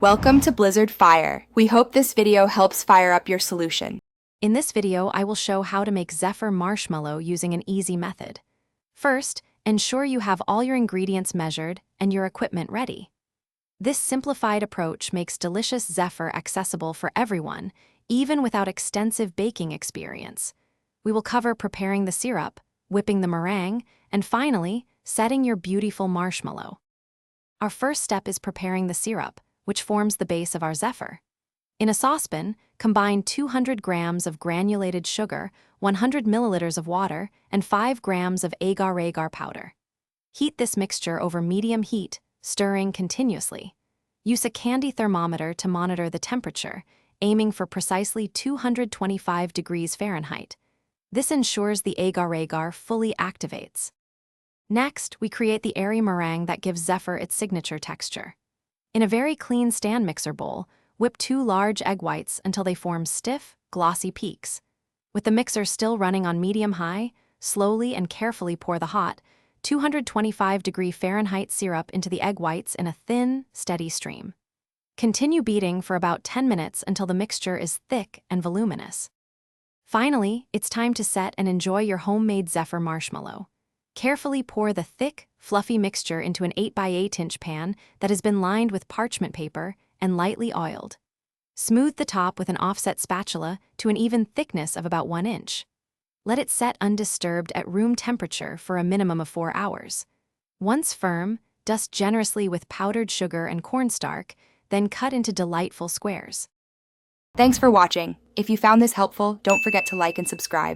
Welcome to Blizzard Fire. We hope this video helps fire up your solution. In this video, I will show how to make Zephyr Marshmallow using an easy method. First, ensure you have all your ingredients measured and your equipment ready. This simplified approach makes delicious Zephyr accessible for everyone, even without extensive baking experience. We will cover preparing the syrup, whipping the meringue, and finally, setting your beautiful marshmallow. Our first step is preparing the syrup, which forms the base of our Zephyr. In a saucepan, combine 200 grams of granulated sugar, 100 milliliters of water, and 5 grams of agar-agar powder. Heat this mixture over medium heat, stirring continuously. Use a candy thermometer to monitor the temperature, aiming for precisely 225 degrees Fahrenheit. This ensures the agar-agar fully activates. Next, we create the airy meringue that gives Zephyr its signature texture. In a very clean stand mixer bowl, whip 2 large egg whites until they form stiff, glossy peaks. With the mixer still running on medium-high, slowly and carefully pour the hot, 225-degree Fahrenheit syrup into the egg whites in a thin, steady stream. Continue beating for about 10 minutes until the mixture is thick and voluminous. Finally, it's time to set and enjoy your homemade Zephyr marshmallow. Carefully pour the thick, fluffy mixture into an 8x8-inch pan that has been lined with parchment paper and lightly oiled. Smooth the top with an offset spatula to an even thickness of about 1 inch. Let it set undisturbed at room temperature for a minimum of 4 hours. Once firm, dust generously with powdered sugar and cornstarch, then cut into delightful squares. Thanks for watching. If you found this helpful, don't forget to like and subscribe.